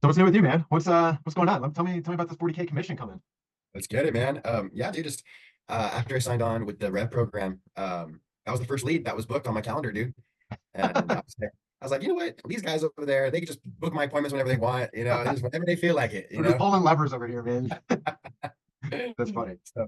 So what's new with you, man? What's going on? Tell me about this 40K commission coming. Let's get it, man. Yeah, dude, just after I signed on with the Rev program, that was the first lead that was booked on my calendar, dude. And I was like, you know what? These guys over there, they can just book my appointments whenever they want, just whenever they feel like it, We're just pulling levers over here, man. That's funny. So,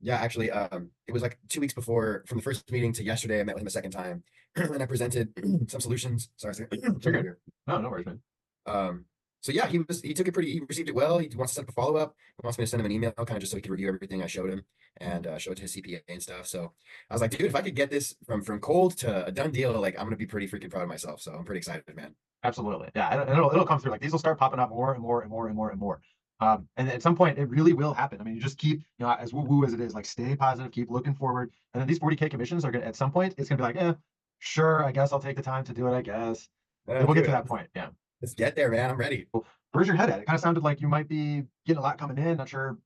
yeah, actually, it was like 2 weeks before from the first meeting to yesterday. I met with him a second time, and I presented some solutions. Sorry, You're sorry, good. here. No worries, man. Um, so yeah, he took it he received it well. He wants to set up a follow up. He wants me to send him an email, kind of just so he can review everything I showed him and show it to his CPA and stuff. So I was like, dude, if I could get this from cold to a done deal, like I'm gonna be pretty freaking proud of myself. So I'm pretty excited, man. Absolutely. Yeah, and it'll come through. Like these will start popping up more and more and more and more and more. And at some point, it really will happen. I mean, you just keep, as woo-woo as it is, like stay positive, keep looking forward. And then these 40K commissions are gonna, at some point, it's gonna be like, sure, I guess I'll take the time to do it, I guess. And we'll get Dude, to that point. Yeah. let's get there, man. I'm ready. Well, where's your head at? It kind of sounded like you might be getting a lot coming in, not sure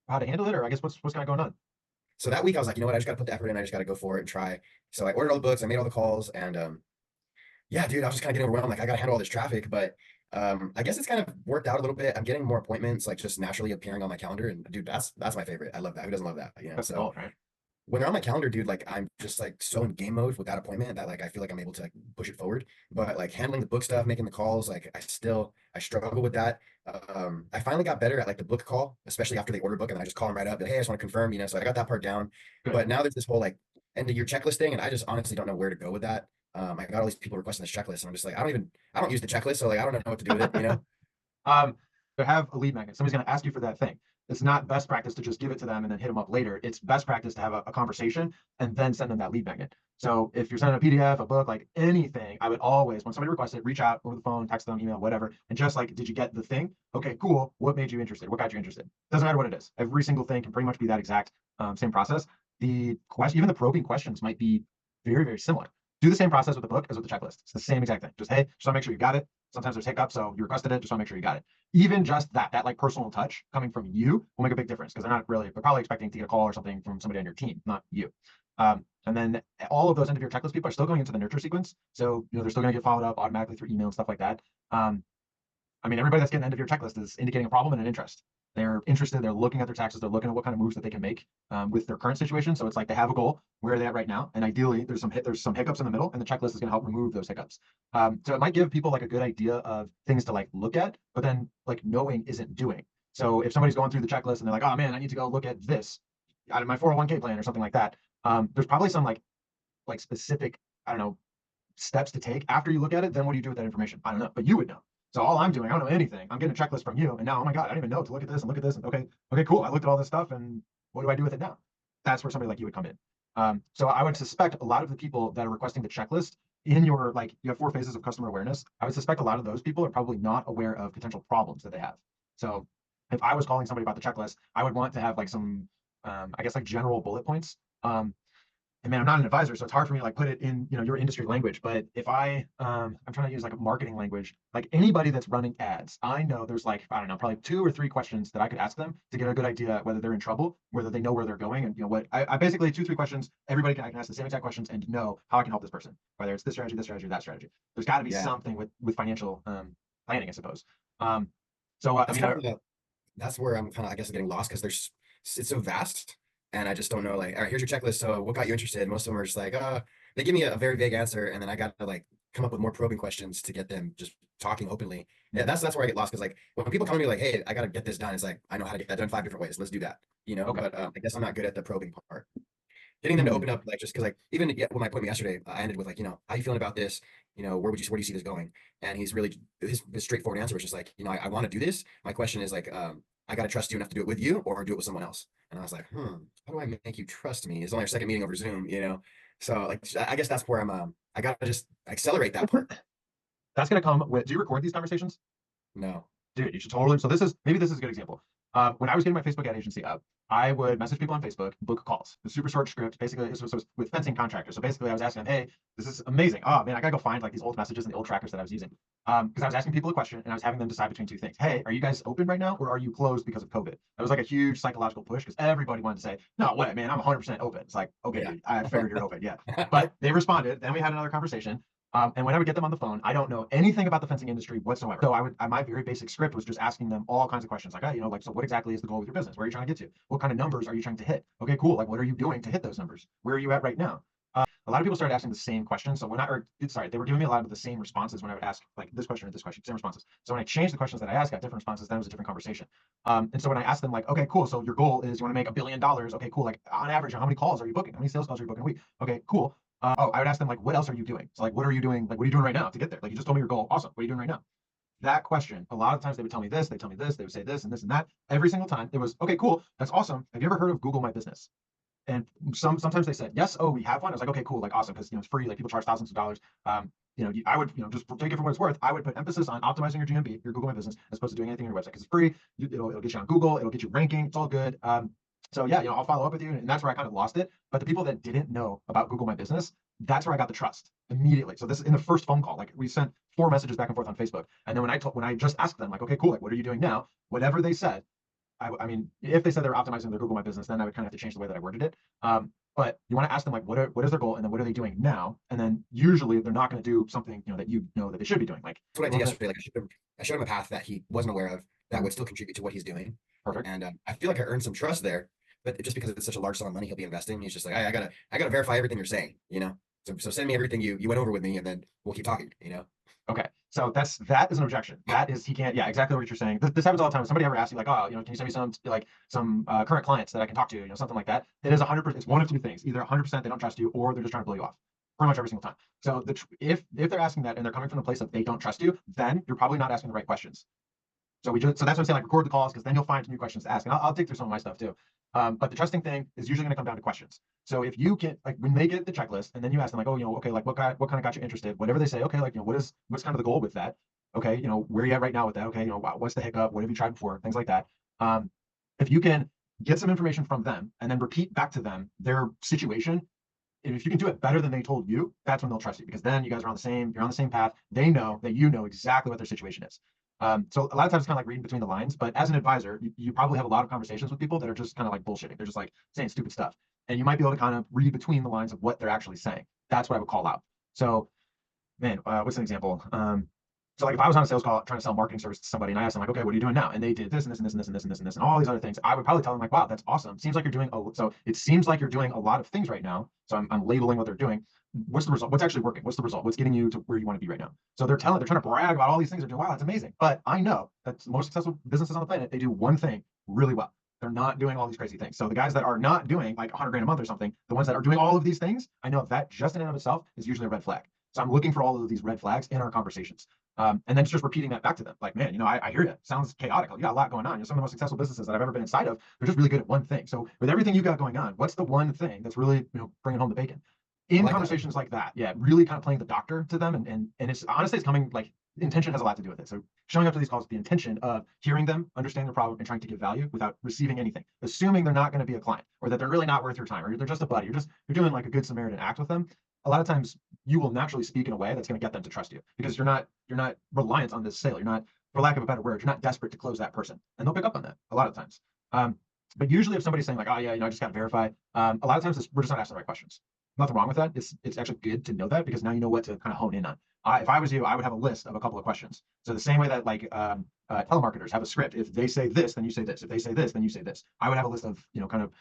how to handle it, or I guess what's kind of going on. So that week I was like, you know what, I just gotta put the effort in, I just gotta go for it and try. So I ordered all the books, I made all the calls, and yeah, dude, I was just kind of getting overwhelmed. Like I got to handle all this traffic, but I guess it's kind of worked out a little bit. I'm getting more appointments, like just naturally appearing on my calendar. And dude, that's my favorite. I love that. Who doesn't love that? That's the So goal, right? when they're on my calendar, dude, like I'm just like so in game mode with that appointment that like I feel like I'm able to like push it forward. But like handling the book stuff, making the calls, like I struggle with that. I finally got better at like the book call, especially after they order a book, and then I just call them right up. Hey, I just want to confirm, So I got that part down. Good. But now there's this whole like end of year checklist thing, and I just honestly don't know where to go with that. I got all these people requesting this checklist, and I'm just like, I don't use the checklist, so like I don't know what to do with it. Um, to have a lead magnet, somebody's going to ask you for that thing. It's not best practice to just give it to them and then hit them up later. It's best practice to have a conversation and then send them that lead magnet. So if you're sending a PDF, a book, like anything, I would always, when somebody requests it, reach out over the phone, text them, email, whatever, and just like, did you get the thing? Okay, cool. What made you interested? What got you interested? Doesn't matter what it is. Every single thing can pretty much be that exact same process. The question, even the probing questions might be very, very similar. Do the same process with the book as with the checklist. It's the same exact thing. Just, hey, just want to make sure you got it. Sometimes there's hiccups, so you requested it. Just want to make sure you got it. Even just that like personal touch coming from you will make a big difference because they're probably expecting to get a call or something from somebody on your team, not you. And then all of those end of your checklist people are still going into the nurture sequence. So, they're still going to get followed up automatically through email and stuff like that. I mean, everybody that's getting the end of your checklist is indicating a problem and an interest. They're interested. They're looking at their taxes. They're looking at what kind of moves that they can make with their current situation. So it's like they have a goal. Where are they at right now? And ideally, there's some hiccups in the middle, and the checklist is going to help remove those hiccups. So it might give people like a good idea of things to like look at, but then like knowing isn't doing. So if somebody's going through the checklist and they're like, oh man, I need to go look at this out of my 401k plan or something like that. There's probably some like specific, I don't know, steps to take after you look at it. Then what do you do with that information? I don't know, but you would know. So all I'm doing, I don't know anything. I'm getting a checklist from you, and now, oh my god, I didn't even know to look at this and look at this. And okay, cool. I looked at all this stuff, and what do I do with it now? That's where somebody like you would come in. So I would suspect a lot of the people that are requesting the checklist in your like you have 4 phases of customer awareness. I would suspect a lot of those people are probably not aware of potential problems that they have. So if I was calling somebody about the checklist, I would want to have like some, I guess like general bullet points. And man, I'm not an advisor, so it's hard for me to like put it in, your industry language. But if I'm trying to use like a marketing language, like anybody that's running ads, I know there's like, I don't know, probably 2 or 3 questions that I could ask them to get a good idea whether they're in trouble, whether they know where they're going, and what I basically 2, 3 questions. I can ask the same exact questions and know how I can help this person, whether it's this strategy, that strategy. There's got to be Yeah, something with financial planning, I suppose. So I that's mean, kind of that's where I'm kind of I guess getting lost because it's so vast, and I just don't know. Like, all right, here's your checklist. So what got you interested? Most of them are just like, they give me a very vague answer, and then I got to like come up with more probing questions to get them just talking openly. Yeah, that's where I get lost because like when people come to me like, hey, I got to get this done, it's like I know how to get that done 5 different ways. Let's do that. okay. But I guess I'm not good at the probing part. Getting them to Hmm. open up, like just because like even yeah, when my appointment yesterday, I ended with like, how you feeling about this? Where do you see this going? And he's really his straightforward answer was just like, I want to do this. My question is like, I gotta trust you enough to do it with you or do it with someone else. And I was like, how do I make you trust me? It's only our second meeting over Zoom. So like I guess that's where I gotta just accelerate that part. That's going to come with. Do you record these conversations? No. Dude, you should totally. So this is a good example. When I was getting my Facebook ad agency up, I would message people on Facebook, book calls. The super short script. Basically, this was with fencing contractors. So basically, I was asking them, hey, this is amazing. Oh man, I gotta go find like these old messages and the old trackers that I was using. Because I was asking people a question and I was having them decide between 2 things. Hey, are you guys open right now or are you closed because of COVID? That was like a huge psychological push because everybody wanted to say, no, what, man, I'm 100% open. It's like, okay, Yeah. dude, I figured you're open, yeah. But they responded. Then we had another conversation. And when I would get them on the phone, I don't know anything about the fencing industry whatsoever. So my very basic script was just asking them all kinds of questions like, like, so what exactly is the goal with your business? Where are you trying to get to? What kind of numbers are you trying to hit? Okay, cool. Like, what are you doing to hit those numbers? Where are you at right now? A lot of people started asking the same questions. So they were giving me a lot of the same responses when I would ask like this question or this question, same responses. So when I changed the questions that I asked, got different responses, then it was a different conversation. And so when I asked them like, okay, cool. So your goal is you want to make $1 billion. Okay, cool. Like on average, how many calls are you booking? How many sales calls are you booking a week? Okay, cool. I would ask them like, what else are you doing? So like, what are you doing? Like, what are you doing right now to get there? Like, you just told me your goal. Awesome. What are you doing right now? That question, a lot of times they would tell me this, they tell me this, they would say this and this and that. Every single time it was, okay, cool. That's awesome. Have you ever heard of Google My Business? And sometimes they said, yes, oh, we have one. I was like, okay, cool, like awesome, because it's free, like people charge thousands of dollars. I would, just take it for what it's worth. I would put emphasis on optimizing your GMB, your Google My Business, as opposed to doing anything on your website because it's free. It'll get you on Google, it'll get you ranking, it's all good. So yeah, I'll follow up with you, and that's where I kind of lost it. But the people that didn't know about Google My Business, that's where I got the trust immediately. So this is in the first phone call. Like we sent 4 messages back and forth on Facebook, and then when I just asked them, like, okay, cool, like what are you doing now? Whatever they said, I mean, if they said they're optimizing their Google My Business, then I would kind of have to change the way that I worded it. But you want to ask them like, what is their goal, and then what are they doing now? And then usually they're not going to do something that that they should be doing. Like That's what I they did won't. yesterday. Like I showed him a path that he wasn't aware of that Mhm. would still contribute to what he's doing, Perfect. and I feel like I earned some trust there. But just because it's such a large sum of money he'll be investing, he's just like, I gotta verify everything you're saying, you know. So send me everything you went over with me, and then we'll keep talking, you know. Okay. So that is an objection. That is he can't. Yeah, exactly what you're saying. This happens all the time. If somebody ever asks you like, oh, can you send me some current clients that I can talk to, something like that. It is 100%. It's one of two things. Either 100% they don't trust you, or they're just trying to blow you off. Pretty much every single time. So if they're asking that and they're coming from the place of they don't trust you, then you're probably not asking the right questions. So that's what I'm saying, like record the calls because then you'll find new questions to ask. And I'll dig through some of my stuff too. But the trusting thing is usually going to come down to questions. So if you can, like when they get the checklist and then you ask them like, oh, okay, like what kind of got you interested? Whatever they say, okay, like, what's kind of the goal with that? Okay, where are you at right now with that? Okay, what's the hiccup? What have you tried before? Things like that. Um, if you can get some information from them and then repeat back to them their situation, and if you can do it better than they told you, that's when they'll trust you because then you guys are you're on the same path. They know that you know exactly what their situation is. So a lot of times it's kind of like reading between the lines, but as an advisor, you probably have a lot of conversations with people that are just kind of like bullshitting. They're just like saying stupid stuff. And you might be able to kind of read between the lines of what they're actually saying. That's what I would call out. So, man, what's an example? So like if I was on a sales call trying to sell marketing service to somebody and I asked them like, okay, what are you doing now? And they did this and this and this and this and this and this and this and all these other things. I would probably tell them like, wow, that's awesome. Seems like you're doing so it seems like you're doing a lot of things right now. So I'm labeling what they're doing. What's the result? What's actually working? What's the result? What's getting you to where you want to be right now? So they're trying to brag about all these things they're doing. Wow, that's amazing. But I know that the most successful businesses on the planet, they do one thing really well. They're not doing all these crazy things. So the guys that are not doing like 100 grand a month or something, the ones that are doing all of these things, I know that just in and of itself is usually a red flag. So I'm looking for all of these red flags in our conversations. And then just repeating that back to them. Like, man, I hear you. It sounds chaotic. You got a lot going on. Some of the most successful businesses that I've ever been inside of, they're just really good at one thing. So with everything you got going on, what's the one thing that's really, bringing home the bacon? I In like that. conversations like that, yeah, really kind of playing the doctor to them. And it's honestly, it's coming like intention has a lot to do with it. So showing up to these calls with the intention of hearing them, understanding their problem, and trying to give value without receiving anything, assuming they're not going to be a client or that they're really not worth your time or they're just a buddy. You're doing like a good Samaritan act with them. A lot of times you will naturally speak in a way that's going to get them to trust you because you're not reliant on this sale. You're not, for lack of a better word, you're not desperate to close that person, and they'll pick up on that a lot of times. But usually, if somebody's saying like, "Oh yeah, I just got to verify," a lot of times we're just not asking the right questions. Nothing wrong with that. It's actually good to know that because now you know what to kind of hone in on. If I was you, I would have a list of a couple of questions. So the same way that like telemarketers have a script. If they say this, then you say this. If they say this, then you say this. I would have a list of kind of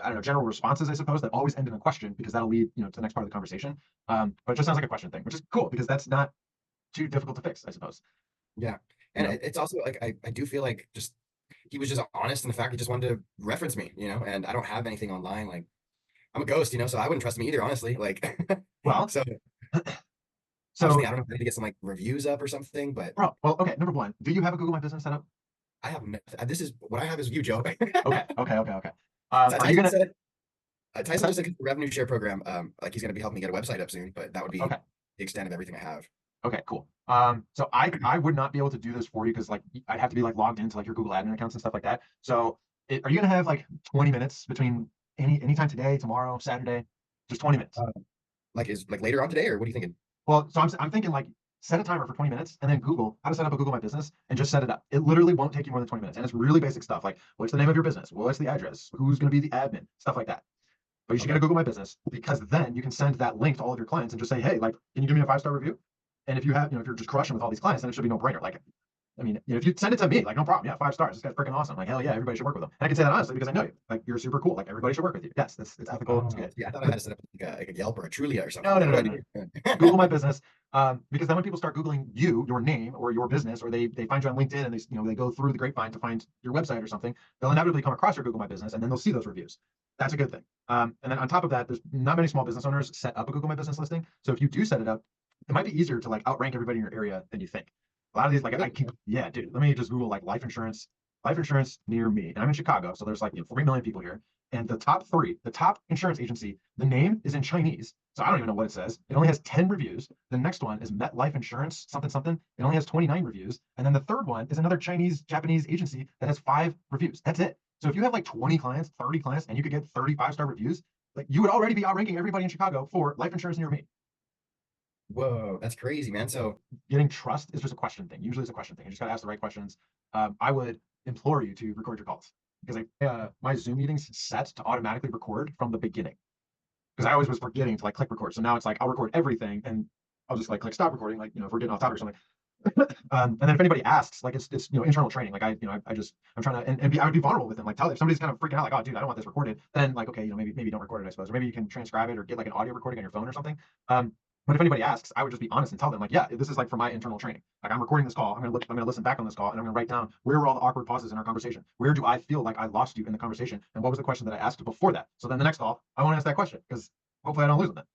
I don't know, general responses, I suppose, that always end in a question because that'll lead, to the next part of the conversation. But it just sounds like a question thing, which is cool because that's not too difficult to fix, I suppose. Yeah. You And know, it's also like I do feel like just he was just honest in the fact he just wanted to reference me, you know, and I don't have anything online. Like I'm a ghost, you know, so I wouldn't trust me either, honestly. Like well, so I was so, thinking, I don't know if I need to get some like reviews up or something, but bro, well, okay. Number one, do you have a Google My Business set up? I have this is what I have is you, Joe. Okay, okay, okay, okay. Are you Tyson gonna? said What's Tyson that? just said revenue share program. Like he's gonna be helping me get a website up soon, but that would be Okay, the extent of everything I have. okay, cool. So I would not be able to do this for you because like I'd have to be like logged into like your Google admin accounts and stuff like that. So are you gonna have like 20 minutes between anytime today, tomorrow, Saturday? Just 20 minutes. Like is like later on today, or what are you thinking? Well, so I'm thinking like set a timer for 20 minutes and then Google how to set up a Google My Business and just set it up. It literally won't take you more than 20 minutes. And it's really basic stuff like what's the name of your business? What's the address? Who's going to be the admin? Stuff like that. but you should get Okay. a Google My Business, because then you can send that link to all of your clients and just say, hey, like, can you give me a 5-star review? And if you have, if you're just crushing with all these clients, then it should be no brainer. Like, I mean, if you send it to me, like, no problem. Yeah, 5 stars. This guy's freaking awesome. Like, hell yeah, everybody should work with him. And I can say that honestly because I know you. Like, you're super cool. Like, everybody should work with you. Yes, it's ethical. It's Oh, good. yeah, I thought I had to set up like a Yelp or a Trulia or something. No, no, Like, no, what no, do no. I Google My do? Business, because then when people start Googling you, your name or your business, or they find you on LinkedIn and they go through the grapevine to find your website or something, they'll inevitably come across your Google My Business and then they'll see those reviews. That's a good thing. And then on top of that, there's not many small business owners set up a Google My Business listing. So if you do set it up, it might be easier to like outrank everybody in your area than you think. A lot of these, like I Really? can, yeah, dude. Let me just Google like life insurance near me, and I'm in Chicago, so there's like 3 million people here. And the top three, the top insurance agency, the name is in Chinese, so I don't even know what it says. It only has 10 reviews. The next one is MetLife Insurance, something something. It only has 29 reviews, and then the third one is another Chinese Japanese agency that has 5 reviews. That's it. So if you have like 20 clients, 30 clients, and you could get 35-star reviews, like you would already be outranking everybody in Chicago for life insurance near me. Whoa, that's crazy, man. So, Getting trust is just a question thing. Usually it's a question thing. You just got to ask the right questions. I would implore you to record your calls, because my Zoom meetings set to automatically record from the beginning, because I always was forgetting to like click record. So now it's like I'll record everything and I'll just like click stop recording, like, if we're getting off topic or something. And then if anybody asks, like it's internal training. Like I'm trying to, I would be vulnerable with them. Like, tell if somebody's kind of freaking out, like, oh dude, I don't want this recorded. Then like, okay, maybe don't record it, I suppose, or maybe you can transcribe it or get like an audio recording on your phone or something. But if anybody asks, I would just be honest and tell them, like, yeah, this is like for my internal training. Like, I'm recording this call. I'm gonna listen back on this call, and I'm gonna write down where were all the awkward pauses in our conversation. Where do I feel like I lost you in the conversation, and what was the question that I asked before that? So then the next call, I want to ask that question, because hopefully I don't lose them then.